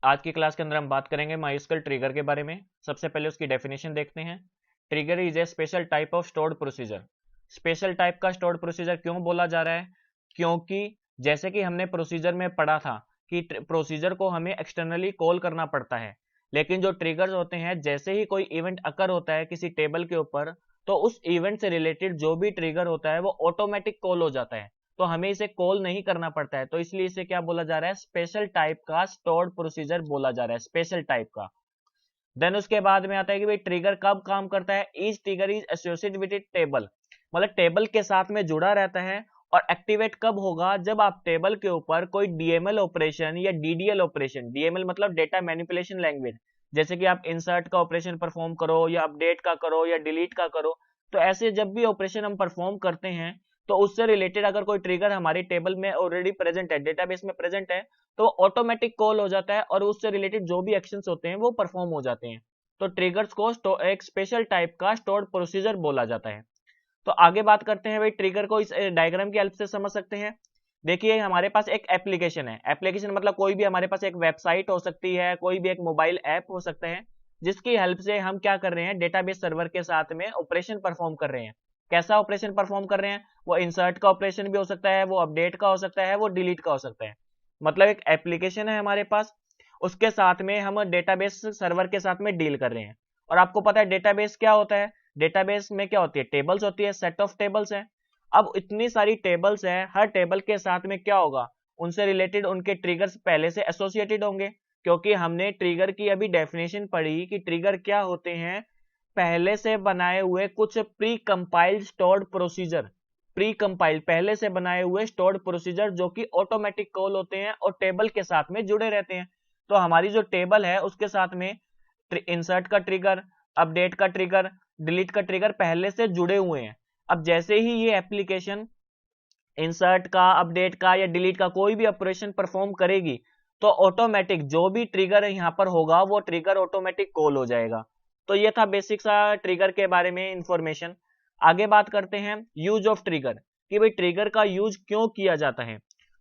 आज की क्लास के अंदर हम बात करेंगे माइस्कल ट्रिगर के बारे में। सबसे पहले उसकी डेफिनेशन देखते हैं। Trigger is a special type of stored procedure. Special type का स्टोर्ड प्रोसीजर क्यों बोला जा रहा है? क्योंकि जैसे कि हमने प्रोसीजर में पढ़ा था कि प्रोसीजर को हमें एक्सटर्नली कॉल करना पड़ता है, लेकिन जो ट्रिगर्स होते हैं, जैसे ही कोई इवेंट अकर होता है किसी टेबल के ऊपर, तो उस इवेंट से रिलेटेड जो भी ट्रिगर होता है वो ऑटोमेटिक कॉल हो जाता है, तो हमें इसे कॉल नहीं करना पड़ता है। तो इसलिए इसे क्या बोला जा रहा है? स्पेशल टाइप का स्टोर्ड प्रोसीजर बोला जा रहा है, स्पेशल टाइप का। देन उसके बाद में आता है कि भाई ट्रिगर कब काम करता है। Each trigger is associated with table, मतलब टेबल के साथ में जुड़ा रहता है। और एक्टिवेट कब होगा? जब आप टेबल के ऊपर कोई डीएमएल ऑपरेशन या डीडीएल ऑपरेशन, डीएमएल मतलब डेटा मैनिपुलेशन लैंग्वेज, जैसे कि आप इंसर्ट का ऑपरेशन परफॉर्म करो या अपडेट का करो या डिलीट का करो, तो ऐसे जब भी ऑपरेशन हम परफॉर्म करते हैं तो उससे रिलेटेड अगर कोई ट्रिगर हमारी टेबल में ऑलरेडी प्रेजेंट है, डेटाबेस में प्रेजेंट है, तो ऑटोमेटिक कॉल हो जाता है और उससे रिलेटेड जो भी एक्शंस होते हैं वो परफॉर्म हो जाते हैं। तो ट्रिगर्स को एक स्पेशल टाइप का स्टोर्ड प्रोसीजर बोला जाता है। तो आगे बात करते हैं भाई, ट्रिगर को इस डायग्राम की हेल्प से समझ सकते हैं। देखिए हमारे पास एक एप्लीकेशन है। एप्लीकेशन मतलब कोई भी हमारे पास एक वेबसाइट हो सकती है, कोई भी एक मोबाइल ऐप हो सकता है, जिसकी हेल्प से हम क्या कर रहे हैं, डेटाबेस सर्वर के साथ में ऑपरेशन परफॉर्म कर रहे हैं। कैसा ऑपरेशन परफॉर्म कर रहे हैं? वो इंसर्ट का ऑपरेशन भी हो सकता है, वो अपडेट का हो सकता है, वो डिलीट का हो सकता है। मतलब एक एप्लीकेशन है हमारे पास, उसके साथ में हम डेटाबेस सर्वर के साथ में डील कर रहे हैं। और आपको पता है डेटाबेस क्या होता है? डेटाबेस में क्या होती है? टेबल्स होती है, सेट ऑफ टेबल्स है। अब इतनी सारी टेबल्स है, हर टेबल के साथ में क्या होगा? उनसे रिलेटेड उनके ट्रिगर्स पहले से एसोसिएटेड होंगे, क्योंकि हमने ट्रिगर की अभी डेफिनेशन पढ़ी कि ट्रिगर क्या होते हैं, पहले से बनाए हुए कुछ pre compiled stored procedure. Pre compiled पहले से बनाए हुए स्टोर्ड प्रोसीजर जो कि ऑटोमेटिक कॉल होते हैं और टेबल के साथ में जुड़े रहते हैं। तो हमारी जो टेबल है उसके साथ में इंसर्ट का ट्रिगर, अपडेट का ट्रिगर, डिलीट का ट्रिगर पहले से जुड़े हुए हैं। अब जैसे ही ये एप्लीकेशन इंसर्ट का, अपडेट का या डिलीट का कोई भी ऑपरेशन परफॉर्म करेगी, तो ऑटोमेटिक जो भी ट्रिगर यहाँ पर होगा वो ट्रिगर ऑटोमेटिक कॉल हो जाएगा। तो ये था बेसिक सा ट्रिगर के बारे में इंफॉर्मेशन। आगे बात करते हैं यूज ऑफ ट्रिगर, कि भाई ट्रिगर का यूज क्यों किया जाता है।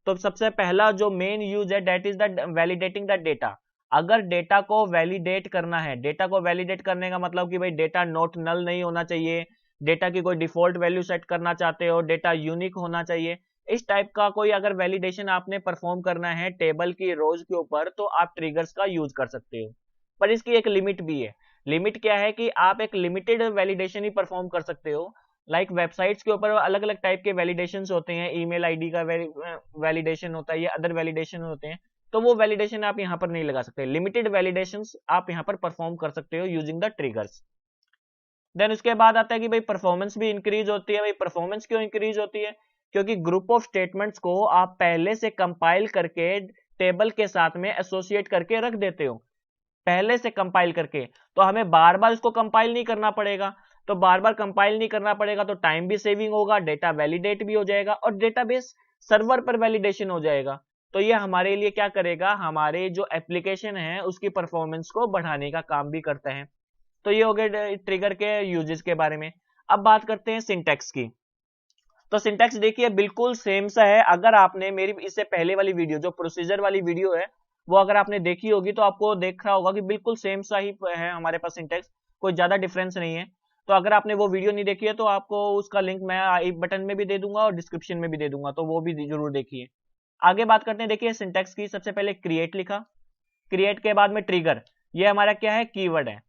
तो सबसे पहला जो मेन यूज है, that is the validating the data. अगर डेटा को वैलिडेट करना है, डेटा को वैलिडेट करने का मतलब कि भाई डेटा नॉट नल नहीं होना चाहिए, डेटा की कोई डिफॉल्ट वैल्यू सेट करना चाहते हो, डेटा यूनिक होना चाहिए, इस टाइप का कोई अगर वैलिडेशन आपने परफॉर्म करना है टेबल की रोज के ऊपर, तो आप ट्रिगर्स का यूज कर सकते हो। पर इसकी एक लिमिट भी है। लिमिट क्या है कि आप एक लिमिटेड वैलिडेशन ही परफॉर्म कर सकते हो। लाइक वेबसाइट्स के ऊपर अलग अलग टाइप के वैलिडेशंस होते हैं, ईमेल आईडी का वैलिडेशन होता है या अदर वैलिडेशन होते हैं, तो वो वैलिडेशन आप यहाँ पर नहीं लगा सकते। लिमिटेड वैलिडेशंस आप यहाँ पर परफॉर्म कर सकते हो यूजिंग द ट्रिगर्स। देन उसके बाद आता है कि भाई परफॉर्मेंस भी इंक्रीज होती है। भाई परफॉर्मेंस क्यों इंक्रीज होती है? क्योंकि ग्रुप ऑफ स्टेटमेंट्स को आप पहले से कंपाइल करके टेबल के साथ में एसोसिएट करके रख देते हो, पहले से कंपाइल करके, तो हमें बार बार इसको कंपाइल नहीं करना पड़ेगा। तो बार बार कंपाइल नहीं करना पड़ेगा तो टाइम भी सेविंग होगा, डेटा वैलिडेट भी हो जाएगा और डेटाबेस सर्वर पर वैलिडेशन हो जाएगा। तो ये हमारे लिए क्या करेगा, हमारे जो एप्लीकेशन है उसकी परफॉर्मेंस को बढ़ाने का काम भी करता है। तो ये हो गए ट्रिगर के यूजेस के बारे में। अब बात करते हैं सिंटैक्स की। तो सिंटैक्स देखिए बिल्कुल सेम सा है। अगर आपने मेरी इससे पहले वाली वीडियो, जो प्रोसीजर वाली वीडियो है, वो अगर आपने देखी होगी तो आपको देख रहा होगा कि बिल्कुल सेम सा ही है हमारे पास सिंटैक्स, कोई ज्यादा डिफरेंस नहीं है। तो अगर आपने वो वीडियो नहीं देखी है तो आपको उसका लिंक मैं आई बटन में भी दे दूंगा और डिस्क्रिप्शन में भी दे दूंगा, तो वो भी जरूर देखिए। आगे बात करते हैं, देखिए सिंटैक्स की। सबसे पहले क्रिएट लिखा, क्रिएट के बाद में ट्रिगर, ये हमारा क्या है, कीवर्ड है।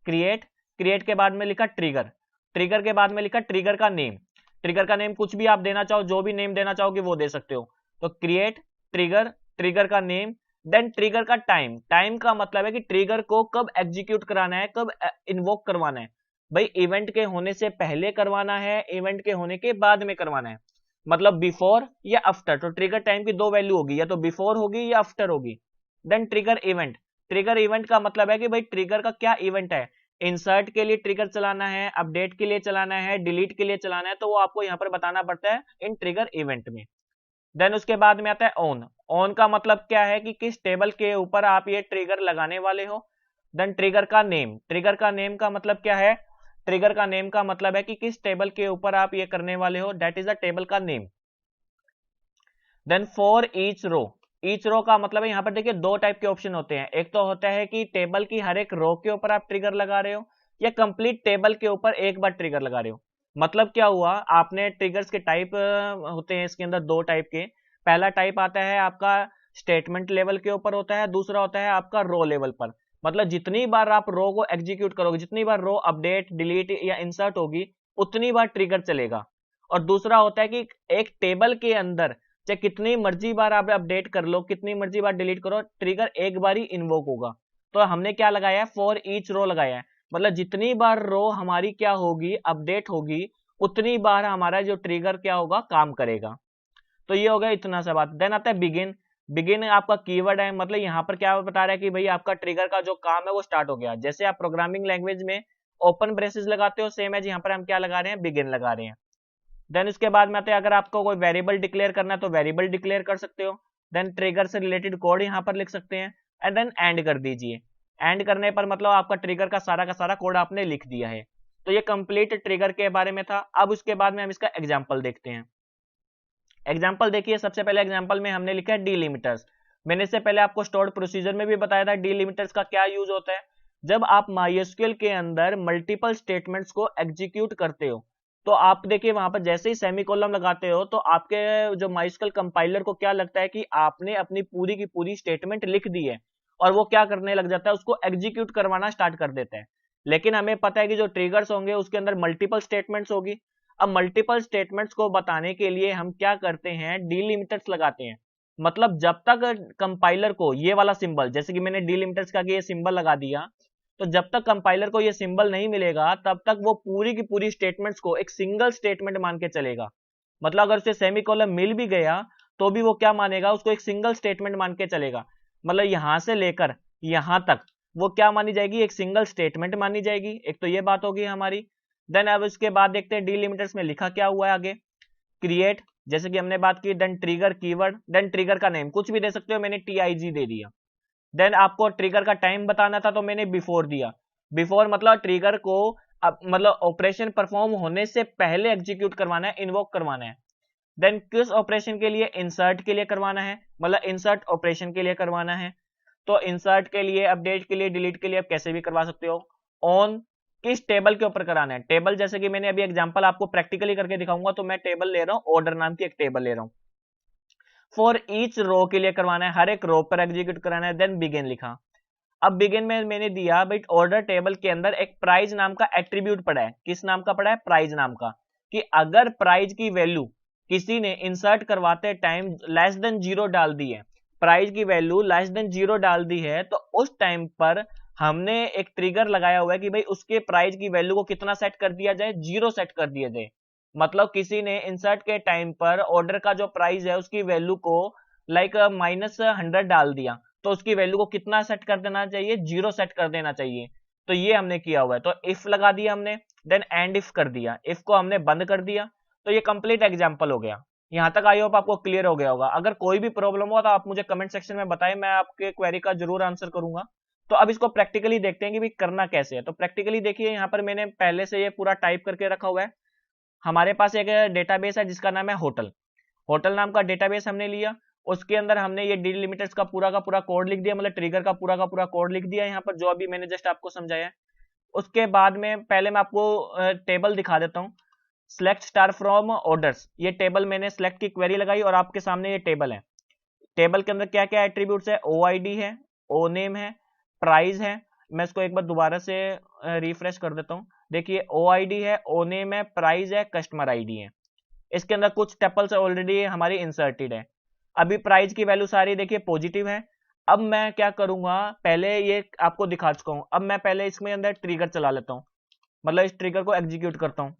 क्रिएट, क्रिएट के बाद में लिखा ट्रिगर, ट्रिगर के बाद में लिखा ट्रिगर का नेम। ट्रिगर का नेम कुछ भी आप देना चाहो, जो भी नेम देना चाहोगे वो दे सकते हो। तो क्रिएट ट्रिगर, ट्रिगर का नेम, देन ट्रिगर का टाइम। टाइम का मतलब है कि ट्रिगर को कब एग्जीक्यूट कराना है, कब इन्वोक करवाना है। भाई इवेंट के होने से पहले करवाना है, इवेंट के होने के बाद में करवाना है, मतलब बिफोर या आफ्टर। तो ट्रिगर टाइम की दो वैल्यू होगी, या तो बिफोर होगी या आफ्टर होगी। Then trigger event, trigger event का मतलब है कि भाई ट्रिगर का क्या इवेंट है। इंसर्ट के लिए ट्रिगर चलाना है, अपडेट के लिए चलाना है, डिलीट के लिए चलाना है, तो वो आपको यहाँ पर बताना पड़ता है इन ट्रिगर इवेंट में। देन उसके बाद में आता है ऑन। ऑन का मतलब क्या है कि किस टेबल के ऊपर आप ये ट्रिगर लगाने वाले हो। देन ट्रिगर का नेम, ट्रिगर का नेम का मतलब क्या है, ट्रिगर का नेम का मतलब है कि किस टेबल के ऊपर आप ये करने वाले हो, दैट इज द टेबल का name. Then for each row, each row का मतलब है यहाँ पर देखिए दो टाइप के ऑप्शन होते हैं। एक तो होता है कि टेबल की हर एक रो के ऊपर आप ट्रिगर लगा रहे हो, या कंप्लीट टेबल के ऊपर एक बार ट्रिगर लगा रहे हो। मतलब क्या हुआ, आपने ट्रिगर्स के टाइप होते हैं इसके अंदर दो टाइप के। पहला टाइप आता है आपका स्टेटमेंट लेवल के ऊपर होता है, दूसरा होता है आपका रो लेवल पर। मतलब जितनी बार आप रो को एग्जीक्यूट करोगे, जितनी बार रो अपडेट डिलीट या इंसर्ट होगी, उतनी बार ट्रिगर चलेगा। और दूसरा होता है कि एक टेबल के अंदर चाहे कितनी मर्जी बार आप अपडेट कर लो, कितनी मर्जी बार डिलीट करो, ट्रिगर एक बार ही इन्वोक होगा। तो हमने क्या लगाया है, फॉर ईच रो लगाया है। मतलब जितनी बार रो हमारी क्या होगी, अपडेट होगी, उतनी बार हमारा जो ट्रिगर क्या होगा, काम करेगा। तो ये हो गया इतना सा बात। देन आता है बिगिन। बिगिन आपका कीवर्ड है, मतलब यहाँ पर क्या बता रहा है कि भाई आपका ट्रिगर का जो काम है वो स्टार्ट हो गया। जैसे आप प्रोग्रामिंग लैंग्वेज में ओपन ब्रेसेस लगाते हो, सेम है यहाँ पर हम क्या लगा रहे हैं, बिगिन लगा रहे हैं। देन उसके बाद में आते हैं, अगर आपको कोई वेरिएबल डिक्लेयर करना है तो वेरिएबल डिक्लेयर कर सकते हो। देन ट्रिगर से रिलेटेड कोड यहाँ पर लिख सकते हैं, एंड देन एंड कर दीजिए। एंड करने पर मतलब आपका ट्रिगर का सारा कोड आपने लिख दिया है। तो ये कंप्लीट ट्रिगर के बारे में था। अब उसके बाद में हम इसका एग्जाम्पल देखते हैं। एग्जाम्पल देखिए, सबसे पहले एग्जाम्पल में हमने लिखा है डीलिमिटर्स। मैंने इससे पहले आपको स्टोर्ड प्रोसीजर में भी बताया था डीलिमिटर्स का क्या यूज होता है। जब आप MySQL के अंदर मल्टीपल स्टेटमेंट्स को एग्जीक्यूट करते हो, तो आप देखिए वहां पर जैसे ही सेमीकोलन लगाते हो, तो आपके जो MySQL कंपाइलर को क्या लगता है कि आपने अपनी पूरी की पूरी स्टेटमेंट लिख दी है, और वो क्या करने लग जाता है, उसको एग्जीक्यूट करवाना स्टार्ट कर देता है। लेकिन हमें पता है कि जो ट्रिगर्स होंगे उसके अंदर मल्टीपल स्टेटमेंट्स होगी। अब मल्टीपल स्टेटमेंट्स को बताने के लिए हम क्या करते हैं, डीलिमिटर्स लगाते हैं। मतलब जब तक कंपाइलर को ये वाला सिंबल, जैसे कि मैंने डीलिमिटर्स का ये सिंबल लगा दिया, तो जब तक कंपाइलर को ये सिंबल नहीं मिलेगा तब तक वो पूरी की पूरी स्टेटमेंट्स को एक सिंगल स्टेटमेंट मान के चलेगा। मतलब अगर उसे सेमीकोलन मिल भी गया तो भी वो क्या मानेगा, उसको एक सिंगल स्टेटमेंट मान के चलेगा। मतलब यहां से लेकर यहां तक वो क्या मानी जाएगी, एक सिंगल स्टेटमेंट मानी जाएगी। एक तो ये बात होगी हमारी। देन अब इसके बाद देखते हैं डीलिमिटर्स में लिखा क्या हुआ है आगे। क्रिएट, जैसे कि हमने बात की, then trigger keyword, then trigger का नेम कुछ भी दे सकते हो, मैंने TIG दे दिया। देन आपको ट्रिगर का टाइम बताना था तो मैंने बिफोर दिया। बिफोर मतलब ट्रिगर को मतलब ऑपरेशन परफॉर्म होने से पहले एग्जीक्यूट करवाना है, इन्वोक करवाना है। देन किस ऑपरेशन के लिए, इंसर्ट के लिए करवाना है, मतलब इंसर्ट ऑपरेशन के लिए करवाना है। तो इंसर्ट के लिए, अपडेट के लिए, डिलीट के लिए आप कैसे भी करवा सकते हो। ऑन किस टेबल के ऊपर कराना है, टेबल जैसे कि मैंने अभी एग्जांपल आपको प्रैक्टिकली करके दिखाऊंगा, तो मैं टेबल ले रहा हूं, ऑर्डर नाम की एक टेबल ले रहा हूं। फॉर ईच रो के लिए करवाना है, हर एक रो पर एग्जीक्यूट कराना है। देन बिगिन लिखा। अब बिगिन में मैंने दिया भाई ऑर्डर टेबल के अंदर एक प्राइस नाम का एट्रीब्यूट पड़ा है। किस नाम का पड़ा है, प्राइस नाम का। कि अगर प्राइस की वैल्यू किसी ने इंसर्ट करवाते टाइम लेस देन 0 डाल दी है, प्राइस की वैल्यू लेस देन 0 डाल दी है, तो उस टाइम पर हमने एक ट्रिगर लगाया हुआ है कि भाई उसके प्राइस की वैल्यू को कितना सेट कर दिया जाए, 0 सेट कर दिया जाए। मतलब किसी ने इंसर्ट के टाइम पर ऑर्डर का जो प्राइस है उसकी वैल्यू को लाइक -100 डाल दिया, तो उसकी वैल्यू को कितना सेट कर देना चाहिए, 0 सेट कर देना चाहिए। तो ये हमने किया हुआ है। तो इफ लगा दिया हमने, देन एंड इफ कर दिया, इफ को हमने बंद कर दिया। तो ये कंप्लीट एग्जांपल हो गया। यहां तक आई होप आपको क्लियर हो गया होगा। अगर कोई भी प्रॉब्लम हो तो आप मुझे कमेंट सेक्शन में बताएं, मैं आपके क्वेरी का जरूर आंसर करूंगा। तो अब इसको प्रैक्टिकली देखते हैं कि भाई करना कैसे है। तो प्रैक्टिकली देखिए, यहाँ पर मैंने पहले से ये पूरा टाइप करके रखा हुआ है। हमारे पास एक डेटाबेस है जिसका नाम है होटल। होटल नाम का डेटाबेस हमने लिया, उसके अंदर हमने ये डीलिमिटर्स का पूरा कोड लिख दिया, मतलब ट्रिगर का पूरा कोड लिख दिया यहाँ पर, जो अभी मैंने जस्ट आपको समझाया। उसके बाद में पहले मैं आपको टेबल दिखा देता हूँ। सिलेक्ट स्टार फ्रॉम ऑर्डर्स, ये टेबल मैंने सिलेक्ट की क्वेरी लगाई और आपके सामने ये टेबल है। टेबल के अंदर क्या क्या एट्रीब्यूट्स है, OID है, ओ नेम है, प्राइस है। मैं इसको एक बार दोबारा से रिफ्रेश कर देता हूँ। देखिए OID है, ओ नेम है, प्राइस है, कस्टमर ID है। इसके अंदर कुछ टेबल्स ऑलरेडी हमारी इंसर्टेड है। अभी प्राइस की वैल्यू सारी देखिए पॉजिटिव है। अब मैं क्या करूंगा, पहले ये आपको दिखा चुका हूं, अब मैं पहले इसमें अंदर ट्रिगर चला लेता हूं, मतलब इस ट्रिगर को एग्जीक्यूट करता हूं।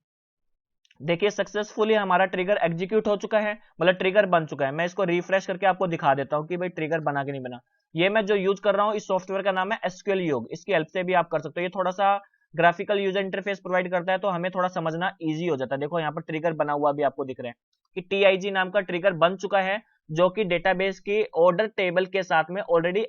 देखिए सक्सेसफुली हमारा ट्रिगर एग्जीक्यूट हो चुका है, मतलब ट्रिगर बन चुका है। मैं इसको रिफ्रेश करके आपको दिखा देता हूं कि भाई ट्रिगर बना कि नहीं बना। ये मैं जो यूज कर रहा हूं, इस सॉफ्टवेयर का नाम है SQL योग, इसकी हेल्प से भी आप कर सकते हो। ये थोड़ा सा ग्राफिकल यूजर इंटरफेस प्रोवाइड करता है, तो हमें थोड़ा समझना इजी हो जाता है। देखो यहाँ पर ट्रिगर बना हुआ भी आपको दिख रहा है कि TIG नाम का ट्रिगर बन चुका है, जो कि डेटाबेस की ऑर्डर टेबल के साथ में ऑलरेडी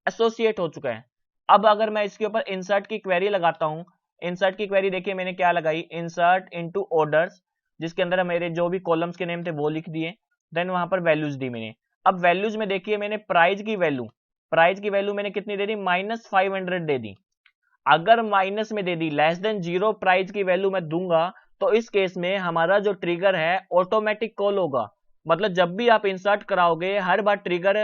एसोसिएट हो चुका है। अब अगर मैं इसके ऊपर इंसर्ट की क्वेरी लगाता हूं, इंसर्ट की क्वेरी देखिए मैंने क्या लगाई, इंसर्ट इनटू ऑर्डर्स, जिसके अंदर मेरे जो भी कॉलम्स के नेम थे वो लिख दिए। देन वहां पर वैल्यूज दी मैंने। अब वैल्यूज में देखिए मैंने प्राइस की वैल्यू मैंने कितनी दे दी, -500 दे दी। अगर माइनस में दे दी, लेस देन 0 प्राइस की वैल्यू मैं दूंगा, तो इस केस में हमारा जो ट्रिगर है ऑटोमेटिक कॉल होगा। मतलब जब भी आप इंसर्ट कराओगे हर बार ट्रिगर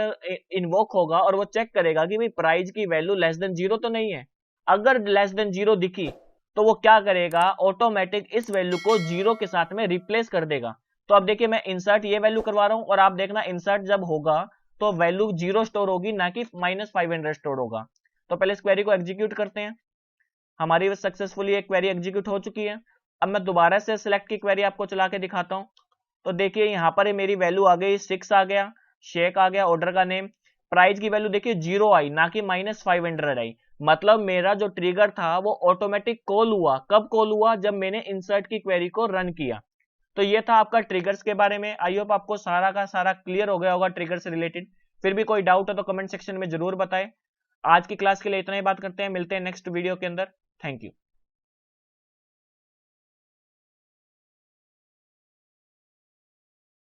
इन्वोक होगा और वो चेक करेगा कि भाई प्राइस की वैल्यू लेस देन 0 तो नहीं है। अगर लेस देन 0 दिखी तो वो क्या करेगा, ऑटोमेटिक इस वैल्यू को 0 के साथ में रिप्लेस कर देगा। तो अब देखिए मैं इंसर्ट ये वैल्यू करवा रहा हूं और आप देखना इंसर्ट जब होगा तो वैल्यू 0 स्टोर होगी, ना कि -500 स्टोर होगा। तो पहले इस क्वेरी को एग्जीक्यूट करते हैं। हमारी सक्सेसफुली एक क्वेरी एग्जीक्यूट हो चुकी है। अब मैं दोबारा से सिलेक्ट की क्वेरी आपको चला के दिखाता हूं। तो देखिए यहाँ पर मेरी वैल्यू आ गई 6 आ गया, शेक आ गया, ऑर्डर का नेम, प्राइस की वैल्यू देखिए 0 आई, ना कि -500 आई। मतलब मेरा जो ट्रिगर था वो ऑटोमेटिक कॉल हुआ। कब कॉल हुआ, जब मैंने इंसर्ट की क्वेरी को रन किया। तो ये था आपका ट्रिगर्स के बारे में। आई होप आपको सारा का सारा क्लियर हो गया होगा ट्रिगर से रिलेटेड। फिर भी कोई डाउट हो तो कमेंट सेक्शन में जरूर बताएं। आज की क्लास के लिए इतना ही बात करते हैं, मिलते हैं नेक्स्ट वीडियो के अंदर। Thank you.